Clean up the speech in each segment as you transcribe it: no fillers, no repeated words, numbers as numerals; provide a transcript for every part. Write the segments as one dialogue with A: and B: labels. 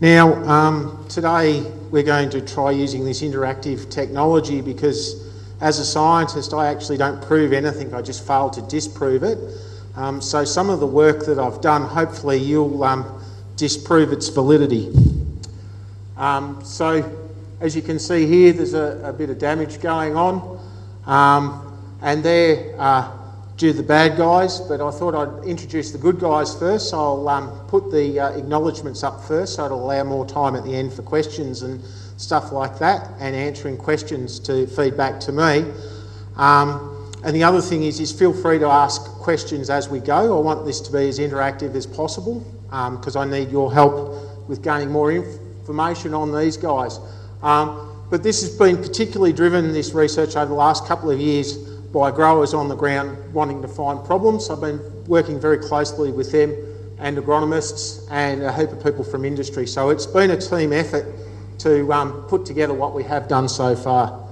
A: Now, today we're going to try using this interactive technology because as a scientist I actually don't prove anything, I just fail to disprove it. So some of the work that I've done, hopefully you'll disprove its validity. So as you can see here, there's a bit of damage going on, and they're due to the bad guys, but I thought I'd introduce the good guys first, so I'll put the acknowledgements up first so it'll allow more time at the end for questions and stuff like that, and answering questions to feed back to me. And the other thing is feel free to ask questions as we go. I want this to be as interactive as possible because I need your help with gaining more information on these guys. But this has been particularly driven, this research, over the last couple of years by growers on the ground wanting to find problems. I've been working very closely with them and agronomists and a heap of people from industry. So it's been a team effort to put together what we have done so far.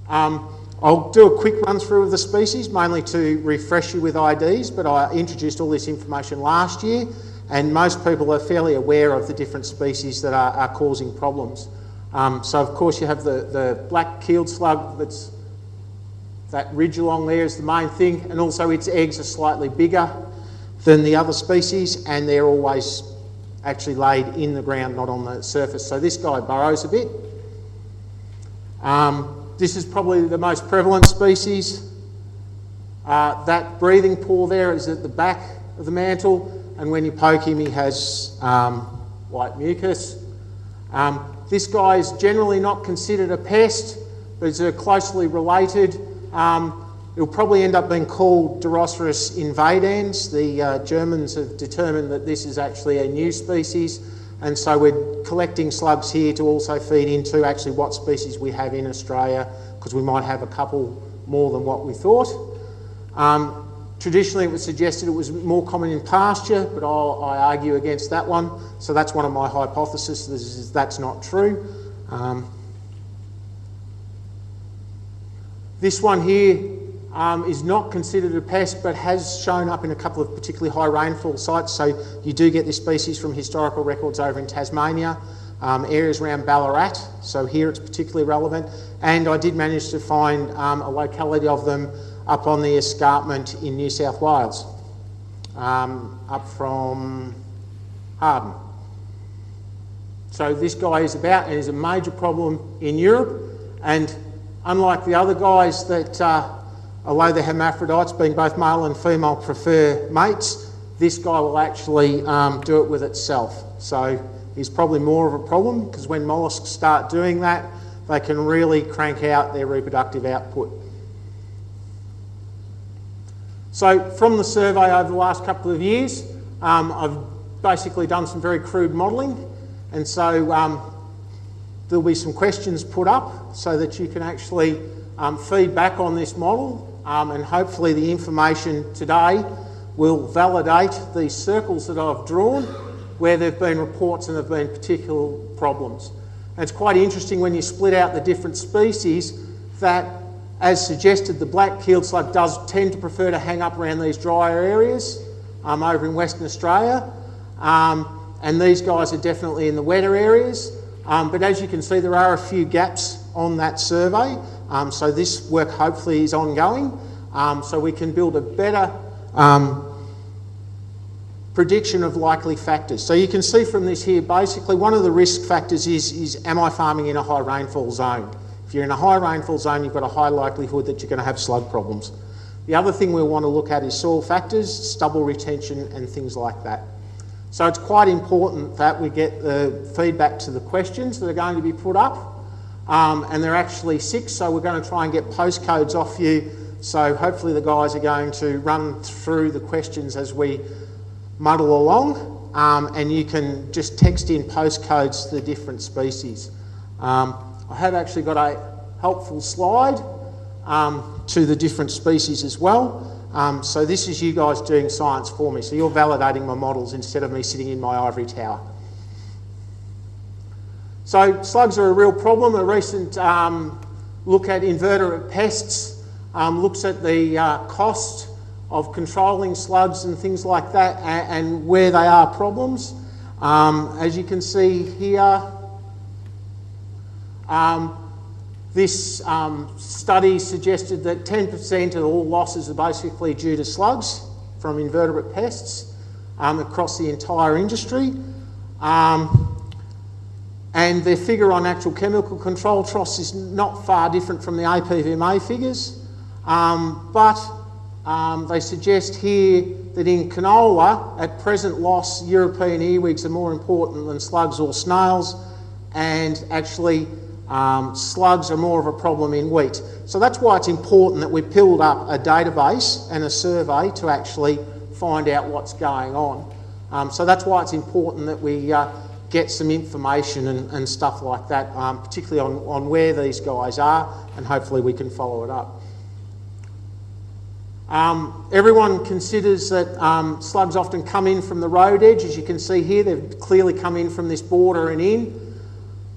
A: I'll do a quick run through of the species, mainly to refresh you with IDs, but I introduced all this information last year and most people are fairly aware of the different species that are causing problems. So of course you have the black keeled slug, that's that ridge along there is the main thing, and also its eggs are slightly bigger than the other species and they're always actually laid in the ground, not on the surface. So this guy burrows a bit. This is probably the most prevalent species. That breathing paw there is at the back of the mantle, and when you poke him he has white mucus. This guy is generally not considered a pest, but it's closely related. It'll probably end up being called Duroceras invadans. The Germans have determined that this is actually a new species, and so we're collecting slugs here to also feed into actually what species we have in Australia, because we might have a couple more than what we thought. Traditionally it was suggested it was more common in pasture, but I argue against that one. So that's one of my hypotheses, is that's not true. This one here is not considered a pest, but has shown up in a couple of particularly high rainfall sites. So you do get this species from historical records over in Tasmania, areas around Ballarat. So here it's particularly relevant. And I did manage to find a locality of them up on the escarpment in New South Wales, up from Arden. So this guy is about and is a major problem in Europe, and unlike the other guys that, although they're hermaphrodites, being both male and female prefer mates, this guy will actually do it with itself. So he's probably more of a problem because when molluscs start doing that, they can really crank out their reproductive output. So from the survey over the last couple of years, I've basically done some very crude modelling, and so there'll be some questions put up so that you can actually feed back on this model, and hopefully the information today will validate these circles that I've drawn where there have been reports and there have been particular problems. And it's quite interesting when you split out the different species that, as suggested, the black keeled slug does tend to prefer to hang up around these drier areas over in Western Australia, and these guys are definitely in the wetter areas. But as you can see, there are a few gaps on that survey, so this work hopefully is ongoing, so we can build a better prediction of likely factors. So you can see from this here, basically one of the risk factors is am I farming in a high rainfall zone? If you're in a high rainfall zone, you've got a high likelihood that you're going to have slug problems. The other thing we want to look at is soil factors, stubble retention and things like that. So it's quite important that we get the feedback to the questions that are going to be put up, and there are actually 6, so we're going to try and get postcodes off you, so hopefully the guys are going to run through the questions as we muddle along, and you can just text in postcodes to the different species. I have actually got a helpful slide to the different species as well. So this is you guys doing science for me. So you're validating my models instead of me sitting in my ivory tower. So slugs are a real problem. A recent look at invertebrate pests looks at the cost of controlling slugs and things like that, and where they are problems. As you can see here, this study suggested that 10% of all losses are basically due to slugs from invertebrate pests across the entire industry. And their figure on actual chemical control troughs is not far different from the APVMA figures, but they suggest here that in canola, at present loss, European earwigs are more important than slugs or snails, and actually slugs are more of a problem in wheat. So that's why it's important that we build up a database and a survey to actually find out what's going on. So that's why it's important that we get some information and stuff like that, particularly on where these guys are, and hopefully we can follow it up. Everyone considers that slugs often come in from the road edge. As you can see here, they've clearly come in from this border and in,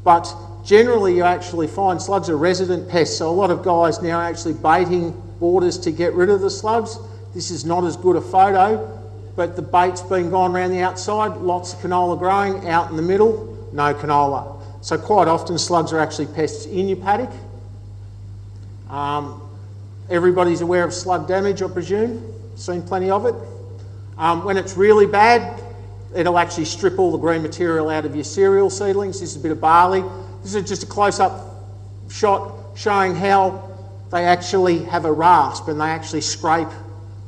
A: but generally you actually find slugs are resident pests, so a lot of guys now are actually baiting borders to get rid of the slugs. This is not as good a photo, but the bait's been gone around the outside, lots of canola growing, out in the middle, no canola. So quite often slugs are actually pests in your paddock. Everybody's aware of slug damage, I presume, seen plenty of it. When it's really bad, it'll actually strip all the green material out of your cereal seedlings. This is a bit of barley. This is just a close-up shot showing how they actually have a rasp and they actually scrape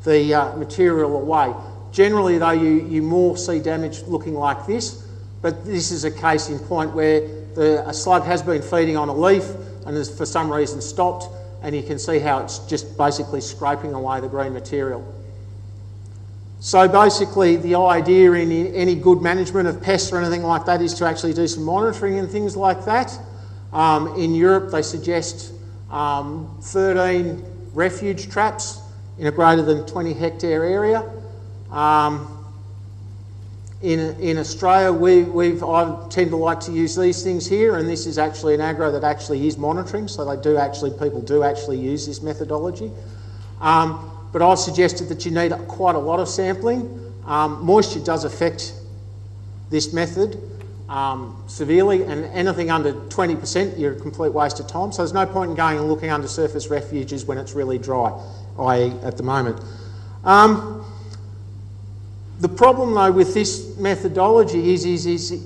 A: the material away. Generally though, you more see damage looking like this, but this is a case in point where a slug has been feeding on a leaf and has for some reason stopped, and you can see how it's just basically scraping away the green material. So basically the idea in any good management of pests or anything like that is to actually do some monitoring and things like that. In Europe they suggest 13 refuge traps in a greater than 20 hectare area. In Australia I tend to like to use these things here, and this is actually an agro that actually is monitoring, so people do actually use this methodology. But I've suggested that you need quite a lot of sampling. Moisture does affect this method severely, and anything under 20% you're a complete waste of time, so there's no point in going and looking under surface refuges when it's really dry, i.e. at the moment. The problem though with this methodology is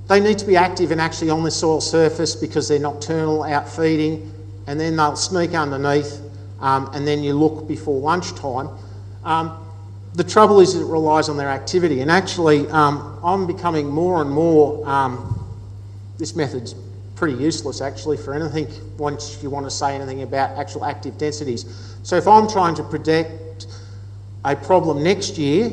A: they need to be active and actually on the soil surface because they're nocturnal, out feeding, and then they'll sneak underneath, and then you look before lunchtime. The trouble is it relies on their activity, and actually I'm becoming more and more, this method's pretty useless actually for anything once you want to say anything about actual active densities. So if I'm trying to predict a problem next year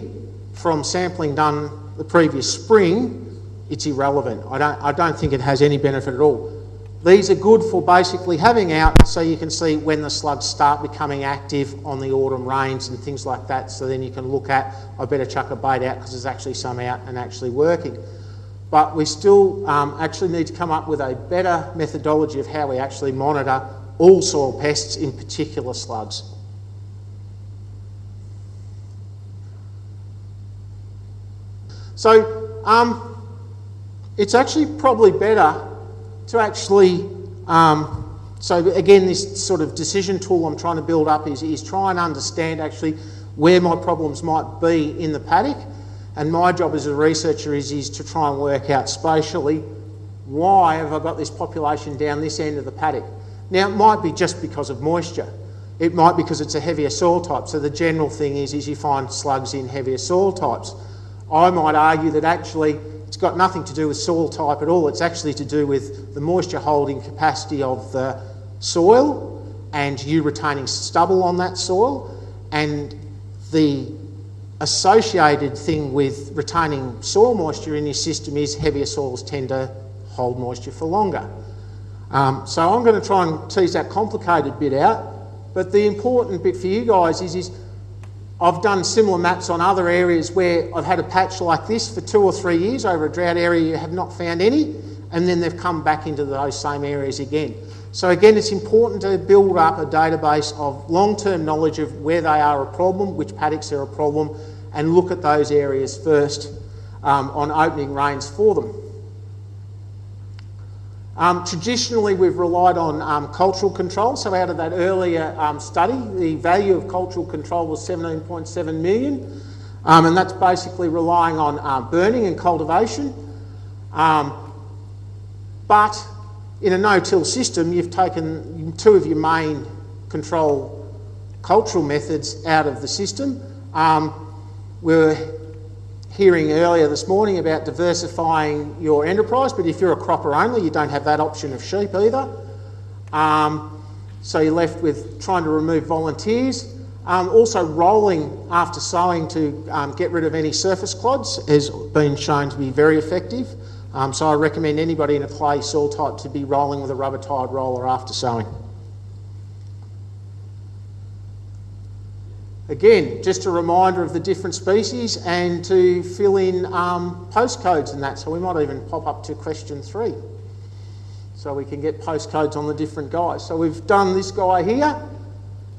A: from sampling done the previous spring, it's irrelevant. I don't think it has any benefit at all. These are good for basically having out so you can see when the slugs start becoming active on the autumn rains and things like that, so then you can look at, I better chuck a bait out because there's actually some out and actually working. But we still actually need to come up with a better methodology of how we actually monitor all soil pests, in particular slugs. So it's actually probably better to actually, so again this sort of decision tool I'm trying to build up is try and understand actually where my problems might be in the paddock, and my job as a researcher is to try and work out spatially why have I got this population down this end of the paddock. Now it might be just because of moisture, it might be because it's a heavier soil type, so the general thing is you find slugs in heavier soil types. I might argue that actually it's got nothing to do with soil type at all. It's actually to do with the moisture holding capacity of the soil and you retaining stubble on that soil, and the associated thing with retaining soil moisture in your system is heavier soils tend to hold moisture for longer. So I'm going to try and tease that complicated bit out, but the important bit for you guys is I've done similar maps on other areas where I've had a patch like this for 2 or 3 years over a drought area you have not found any, and then they've come back into those same areas again. So again, it's important to build up a database of long-term knowledge of where they are a problem, which paddocks are a problem, and look at those areas first. on opening rains for them. Traditionally, we've relied on cultural control. So out of that earlier study, the value of cultural control was 17.7 million. And that's basically relying on burning and cultivation. But in a no-till system, you've taken two of your main control cultural methods out of the system. We were hearing earlier this morning about diversifying your enterprise, but if you're a cropper only, you don't have that option of sheep either. So you're left with trying to remove volunteers. Also rolling after sowing to get rid of any surface clods has been shown to be very effective. So I recommend anybody in a clay soil type to be rolling with a rubber tired roller after sowing. Again, just a reminder of the different species and to fill in postcodes and that. So we might even pop up to question 3. So we can get postcodes on the different guys. So we've done this guy here,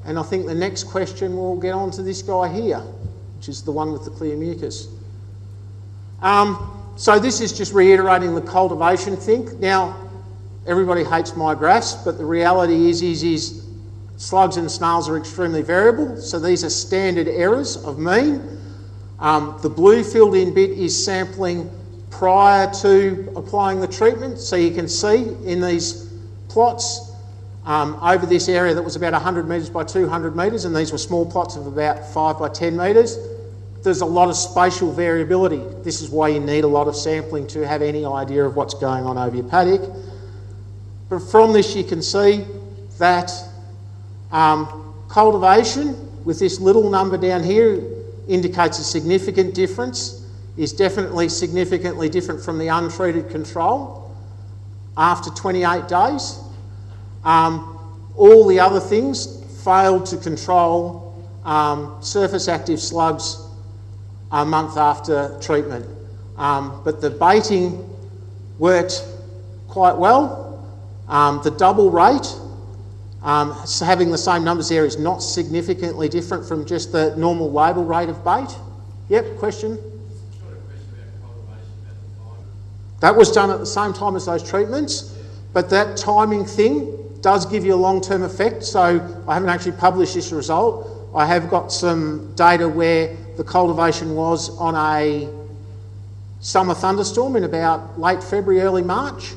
A: and I think the next question we'll get on to this guy here, which is the one with the clear mucus. So this is just reiterating the cultivation thing. Now, everybody hates my graphs, but the reality is slugs and snails are extremely variable, so these are standard errors of mean. The blue filled in bit is sampling prior to applying the treatment, so you can see in these plots over this area that was about 100 metres by 200 metres, and these were small plots of about 5 by 10 metres. There's a lot of spatial variability. This is why you need a lot of sampling to have any idea of what's going on over your paddock. But from this you can see that cultivation with this little number down here indicates a significant difference, is definitely significantly different from the untreated control after 28 days. All the other things failed to control surface active slugs a month after treatment. But the baiting worked quite well. The double rate, so having the same numbers there, is not significantly different from just the normal label rate of bait. Yep, question? That was done at the same time as those treatments, but that timing thing does give you a long-term effect. So I haven't actually published this result. I have got some data where the cultivation was on a summer thunderstorm in about late February, early March,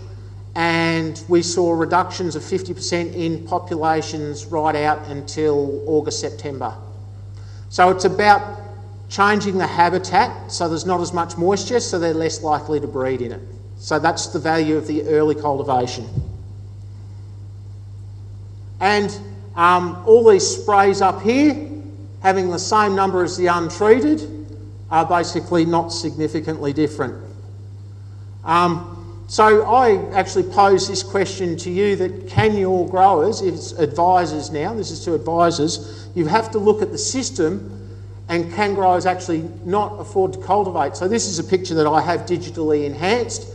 A: and we saw reductions of 50% in populations right out until August, September. So it's about changing the habitat so there's not as much moisture, so they're less likely to breed in it. So that's the value of the early cultivation. And all these sprays up here, having the same number as the untreated, are basically not significantly different. So I actually pose this question to you, that can your growers, it's advisors now, this is to advisors, you have to look at the system and can growers actually not afford to cultivate. So this is a picture that I have digitally enhanced.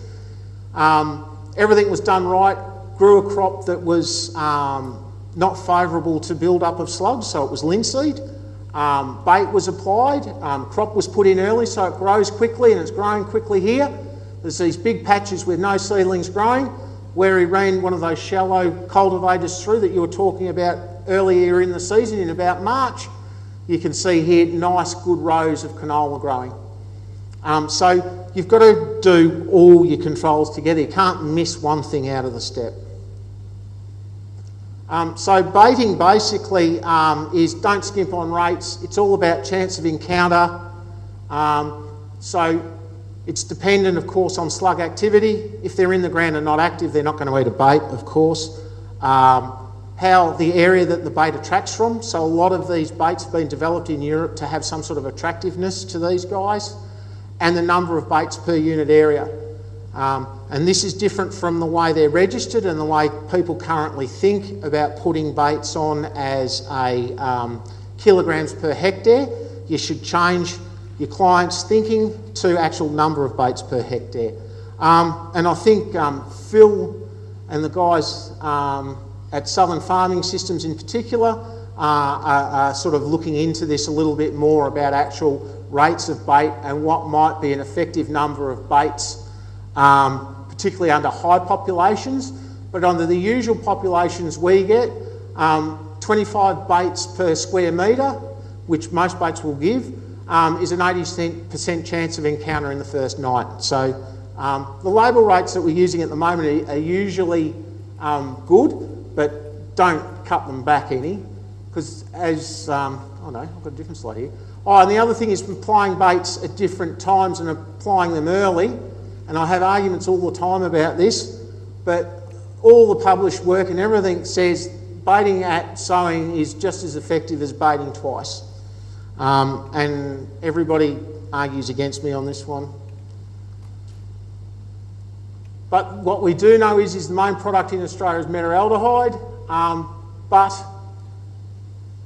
A: Everything was done right, grew a crop that was not favourable to build-up of slugs, so it was linseed. Bait was applied, crop was put in early so it grows quickly, and it's growing quickly here. There's these big patches with no seedlings growing, where he ran one of those shallow cultivators through that you were talking about earlier in the season in about March. You can see here nice good rows of canola growing. So you've got to do all your controls together. You can't miss one thing out of the step. So baiting basically is don't skimp on rates. It's all about chance of encounter. So it's dependent, of course, on slug activity. If they're in the ground and not active, they're not going to eat a bait, of course. How the area that the bait attracts from. So a lot of these baits have been developed in Europe to have some sort of attractiveness to these guys. And the number of baits per unit area. And this is different from the way they're registered and the way people currently think about putting baits on as a kilograms per hectare. You should change your clients' thinking to actual number of baits per hectare. And I think Phil and the guys at Southern Farming Systems in particular are sort of looking into this a little bit more about actual rates of bait and what might be an effective number of baits, particularly under high populations. But under the usual populations we get, 25 baits per square metre, which most baits will give, is an 80% chance of encounter in the first night. So the label rates that we're using at the moment are usually good, but don't cut them back any, because as, oh no, I've got a different slide here. Oh, and the other thing is applying baits at different times and applying them early, and I have arguments all the time about this, but all the published work and everything says baiting at sowing is just as effective as baiting twice. And everybody argues against me on this one. But what we do know is the main product in Australia is metaaldehyde, but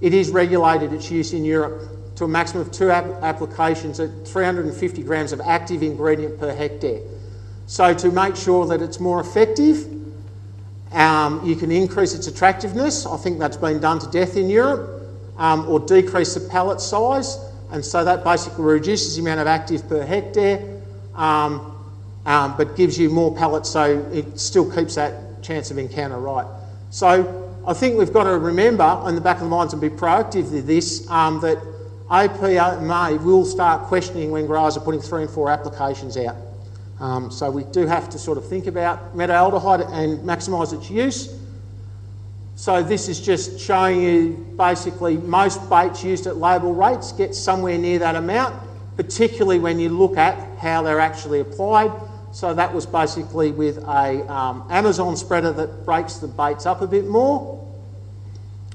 A: it is regulated its use in Europe to a maximum of 2 applications at 350 grams of active ingredient per hectare. So to make sure that it's more effective, you can increase its attractiveness. I think that's been done to death in Europe, or decrease the pellet size, and so that basically reduces the amount of active per hectare, but gives you more pellets, so it still keeps that chance of encounter right. So I think we've got to remember in the back of the minds and be proactive with this, that APMA will start questioning when growers are putting 3 and 4 applications out. So we do have to sort of think about metaaldehyde and maximise its use. So this is just showing you basically most baits used at label rates get somewhere near that amount, particularly when you look at how they're actually applied. So that was basically with a Amazon spreader that breaks the baits up a bit more.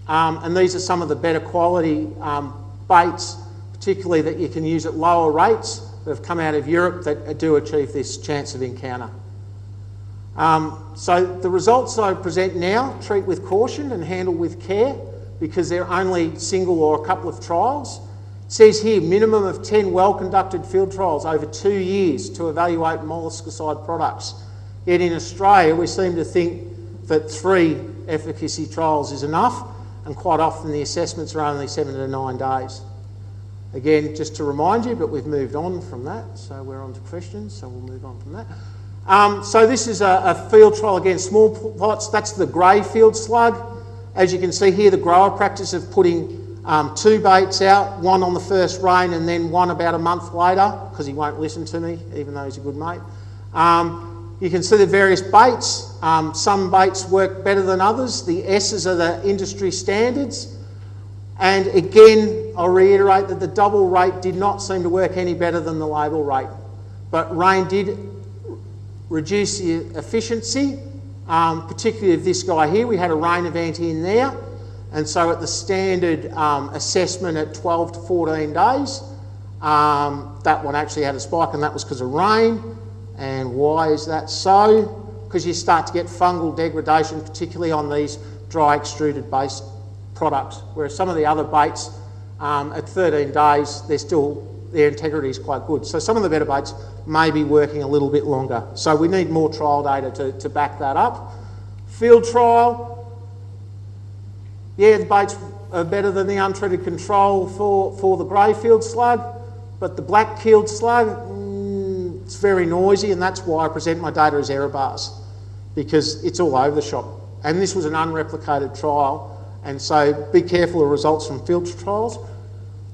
A: And these are some of the better quality baits, particularly that you can use at lower rates, that have come out of Europe that do achieve this chance of encounter. So the results I present now, treat with caution and handle with care, because they're only single or a couple of trials. It says here, minimum of 10 well-conducted field trials over 2 years to evaluate molluscicide products. Yet in Australia, we seem to think that 3 efficacy trials is enough, and quite often the assessments are only 7 to 9 days. Again, just to remind you, but we've moved on from that, so we're on to questions, so we'll move on from that. So this is a field trial against small plots. That's the grey field slug. As you can see here, the grower practice of putting 2 baits out, 1 on the first rain and then 1 about a month later, because he won't listen to me, even though he's a good mate. You can see the various baits. Some baits work better than others. The S's are the industry standards. And again, I'll reiterate that the double rate did not seem to work any better than the label rate. But rain did reduce the efficiency, particularly of this guy here. We had a rain event in there. And so at the standard assessment at 12 to 14 days, that one actually had a spike, and that was because of rain. And why is that so? Because you start to get fungal degradation, particularly on these dry extruded based products, whereas some of the other baits at 13 days, their integrity is quite good. So some of the better baits may be working a little bit longer. So we need more trial data to back that up. Field trial, yeah, the baits are better than the untreated control for the grey field slug, but the black keeled slug, it's very noisy, and that's why I present my data as error bars, because it's all over the shop. And this was an unreplicated trial, and so be careful of results from field trials.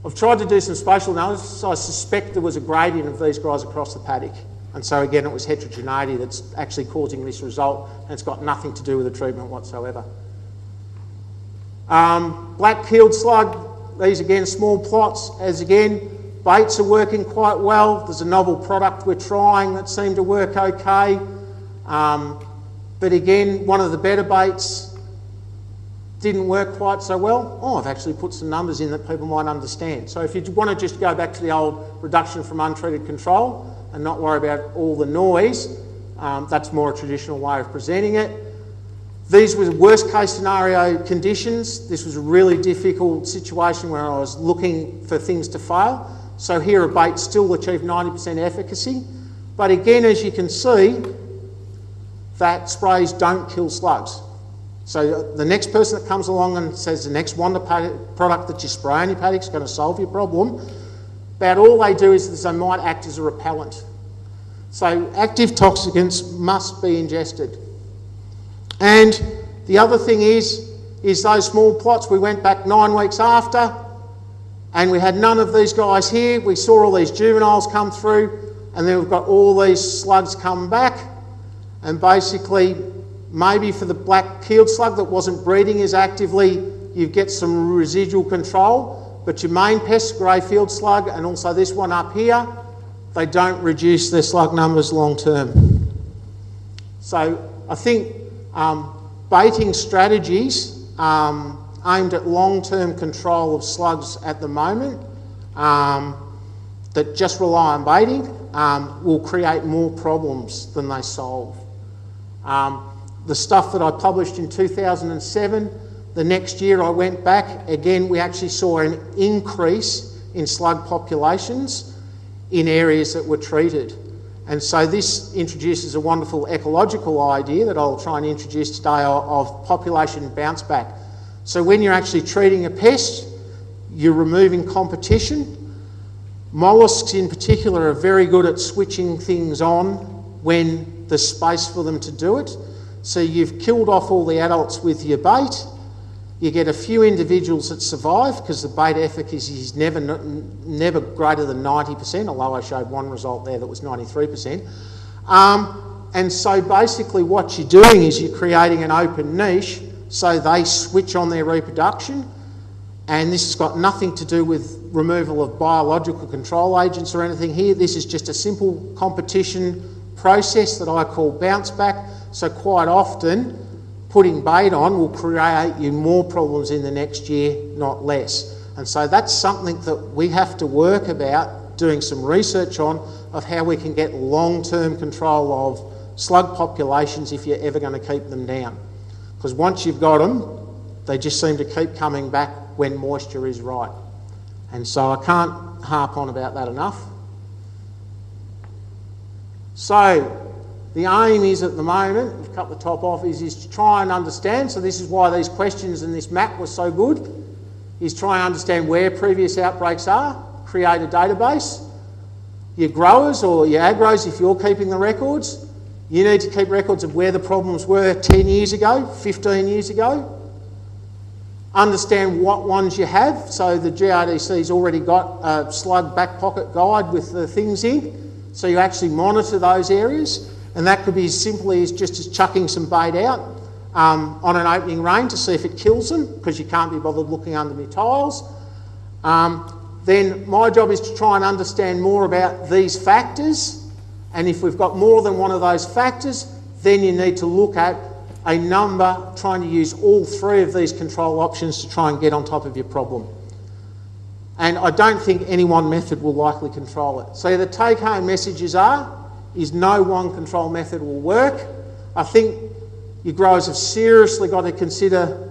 A: I've tried to do some spatial analysis. I suspect there was a gradient of these guys across the paddock. And so again, it was heterogeneity that's actually causing this result, and it's got nothing to do with the treatment whatsoever. Black keeled slug, these again, small plots, as again, baits are working quite well. There's a novel product we're trying that seemed to work okay. But again, one of the better baits didn't work quite so well. Oh, I've actually put some numbers in that people might understand. So if you want to just go back to the old reduction from untreated control and not worry about all the noise, that's more a traditional way of presenting it. These were the worst case scenario conditions. This was a really difficult situation where I was looking for things to fail. So here a bait still achieved 90% efficacy. But again, as you can see, that sprays don't kill slugs. So the next person that comes along and says the next wonder product that you spray on your paddock is going to solve your problem, about all they do is they might act as a repellent. So active toxicants must be ingested. And the other thing is those small plots, we went back 9 weeks after and we had none of these guys here. We saw all these juveniles come through and then we've got all these slugs come back, and basically maybe for the black keeled slug that wasn't breeding as actively, you get some residual control, but your main pests, grey field slug and also this one up here, they don't reduce their slug numbers long term. So I think baiting strategies aimed at long-term control of slugs at the moment that just rely on baiting will create more problems than they solve. The stuff that I published in 2007, the next year I went back, again we actually saw an increase in slug populations in areas that were treated. And so this introduces a wonderful ecological idea that I'll try and introduce today of population bounce back. So when you're actually treating a pest, you're removing competition. Molluscs in particular are very good at switching things on when there's space for them to do it. So you've killed off all the adults with your bait. You get a few individuals that survive because the bait efficacy is never greater than 90%, although I showed one result there that was 93%. And so basically what you're doing is you're creating an open niche so they switch on their reproduction, and this has got nothing to do with removal of biological control agents or anything here. This is just a simple competition process that I call bounce back. So quite often putting bait on will create you more problems in the next year, not less. And so that's something that we have to work about doing some research on, of how we can get long-term control of slug populations if you're ever going to keep them down. Because once you've got them, they just seem to keep coming back when moisture is right. And so I can't harp on about that enough. So the aim is at the moment, we've cut the top off, is to try and understand, so this is why these questions and this map was so good, is try and understand where previous outbreaks are, create a database. Your growers or your agros, if you're keeping the records, you need to keep records of where the problems were 10 years ago, 15 years ago. Understand what ones you have, so the GRDC's already got a slug back pocket guide with the things in, so you actually monitor those areas. And that could be as simply as just as chucking some bait out on an opening rain to see if it kills them, because you can't be bothered looking under my tiles. Then my job is to try and understand more about these factors, and if we've got more than one of those factors, then you need to look at a number, trying to use all three of these control options to try and get on top of your problem. And I don't think any one method will likely control it. So the take-home messages is no one control method will work. I think your growers have seriously got to consider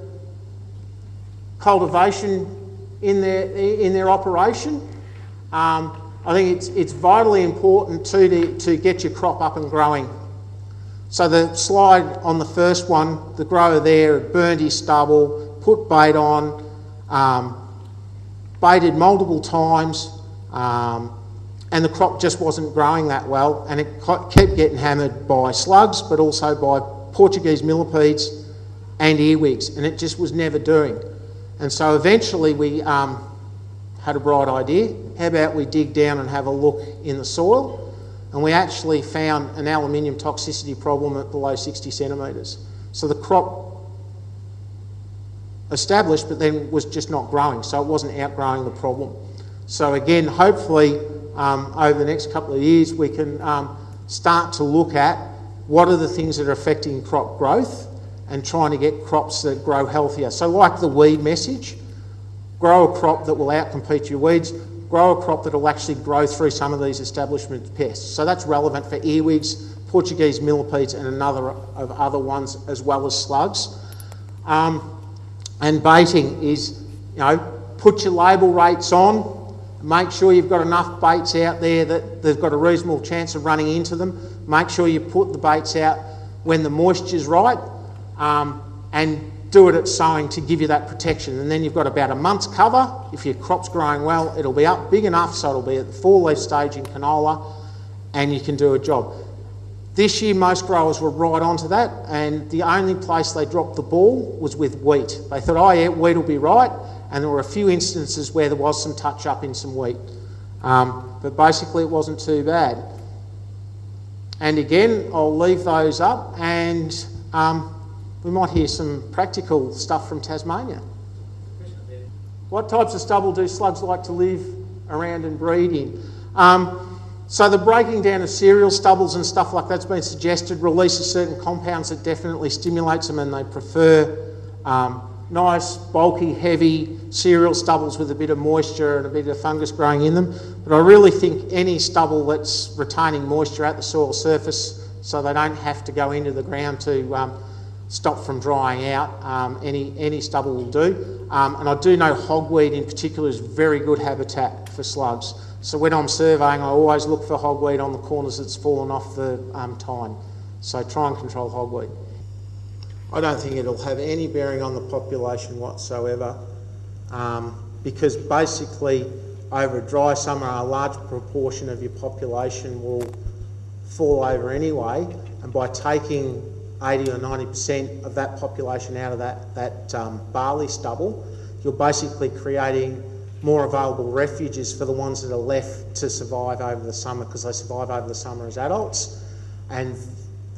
A: cultivation in their operation. I think it's vitally important to get your crop up and growing. So the slide on the first one, the grower there burned his stubble, put bait on, baited multiple times, and the crop just wasn't growing that well, and it kept getting hammered by slugs, but also by Portuguese millipedes and earwigs, and it just was never doing. And so eventually we had a bright idea. How about we dig down and have a look in the soil? And we actually found an aluminium toxicity problem at below 60 centimetres. So the crop established, but then was just not growing, so it wasn't outgrowing the problem. So again, hopefully over the next couple of years we can start to look at what are the things that are affecting crop growth and trying to get crops that grow healthier. So like the weed message, grow a crop that will outcompete your weeds, grow a crop that will actually grow through some of these establishment pests. So that's relevant for earwigs, Portuguese millipedes and another of other ones as well as slugs. And baiting is, put your label rates on, make sure you've got enough baits out there that they've got a reasonable chance of running into them. Make sure you put the baits out when the moisture's right, and do it at sowing to give you that protection. And then you've got about a month's cover. If your crop's growing well, it'll be up big enough so it'll be at the 4-leaf stage in canola, and you can do a job. This year most growers were right onto that, and the only place they dropped the ball was with wheat. They thought, oh yeah, wheat will be right, and there were a few instances where there was some touch up in some wheat. But basically it wasn't too bad. And again, I'll leave those up, and we might hear some practical stuff from Tasmania. What types of stubble do slugs like to live around and breed in? So the breaking down of cereal stubbles and stuff like that's been suggested releases certain compounds that definitely stimulates them, and they prefer nice, bulky, heavy cereal stubbles with a bit of moisture and a bit of fungus growing in them. But I really think any stubble that's retaining moisture at the soil surface so they don't have to go into the ground to stop from drying out, any stubble will do. And I do know hogweed in particular is very good habitat for slugs. So when I'm surveying, I always look for hogweed on the corners that's fallen off the tine. So try and control hogweed. I don't think it'll have any bearing on the population whatsoever, because basically over a dry summer a large proportion of your population will fall over anyway, and by taking 80 or 90% of that population out of that barley stubble, you're basically creating more available refuges for the ones that are left to survive over the summer, because they survive over the summer as adults. And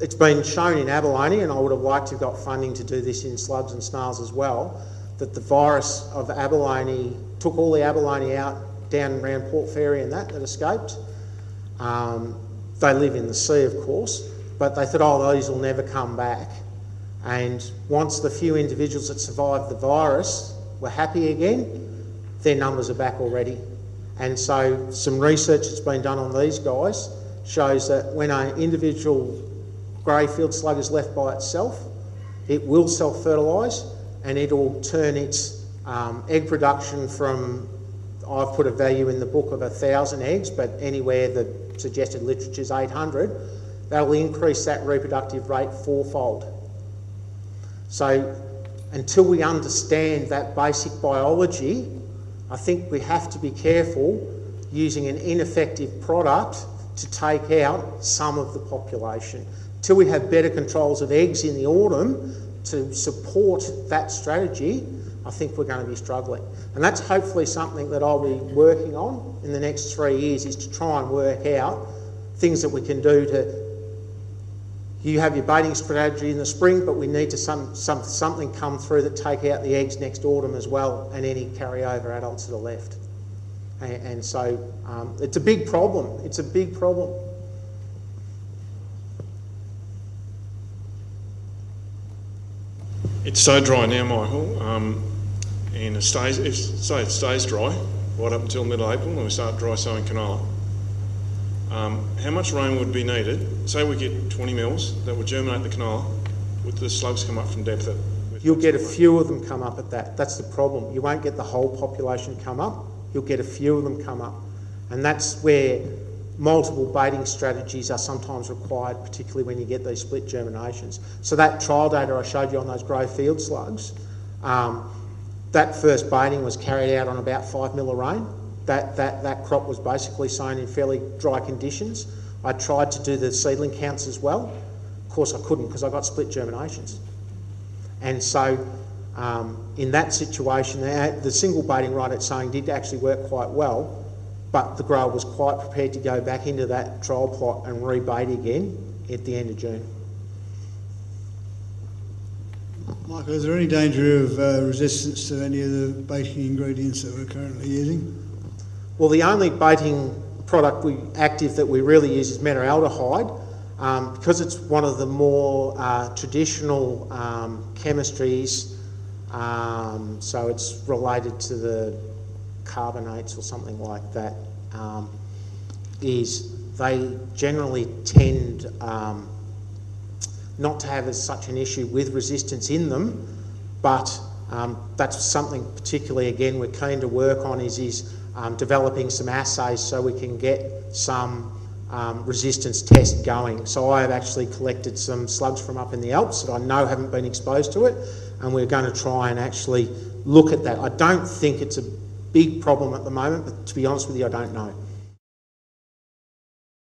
A: it's been shown in abalone, and I would have liked to have got funding to do this in slugs and snails as well, that the virus of abalone took all the abalone out down around Port Fairy and that escaped. They live in the sea, of course, but they thought, oh, these will never come back. And once the few individuals that survived the virus were happy again, their numbers are back already. And so some research that's been done on these guys shows that when an individual grey field slug is left by itself, it will self-fertilise, and it'll turn its egg production from, I've put a value in the book of 1,000 eggs, but anywhere the suggested literature is 800, that'll increase that reproductive rate 4-fold. So until we understand that basic biology, I think we have to be careful using an ineffective product to take out some of the population. Till we have better controls of eggs in the autumn to support that strategy, I think we're going to be struggling. And that's hopefully something that I'll be working on in the next 3 years, is to try and work out things that we can do to... You have your baiting strategy in the spring, but we need to something come through that take out the eggs next autumn as well, and any carryover adults that are left. And so it's a big problem. It's a big problem.
B: It's so dry now, Michael, and it stays, say it stays dry right up until mid-April when we start dry sowing canola. How much rain would be needed? Say we get 20 mils that would germinate the canola, would the slugs come up from depth?
A: You'll get a few of them come up at that. That's the problem. You won't get the whole population come up. You'll get a few of them come up. And that's where multiple baiting strategies are sometimes required, particularly when you get these split germinations. So that trial data I showed you on those grey field slugs, that first baiting was carried out on about 5 mil of rain. That crop was basically sown in fairly dry conditions. I tried to do the seedling counts as well. Of course I couldn't, because I got split germinations. And so in that situation, the single baiting right at sowing did actually work quite well, but the grower was quite prepared to go back into that trial plot and rebait again at the end of June.
C: Michael, is there any danger of resistance to any of the baiting ingredients that we're currently using?
A: Well, the only baiting product active that we really use is metaldehyde, because it's one of the more traditional chemistries, so it's related to the carbonates or something like that, is they generally tend not to have as such an issue with resistance in them, but that's something particularly, again, we're keen to work on is developing some assays so we can get some resistance test going. So I have actually collected some slugs from up in the Alps that I know haven't been exposed to it, and we're going to try and actually look at that. I don't think it's a big problem at the moment, but to be honest with you, I don't know.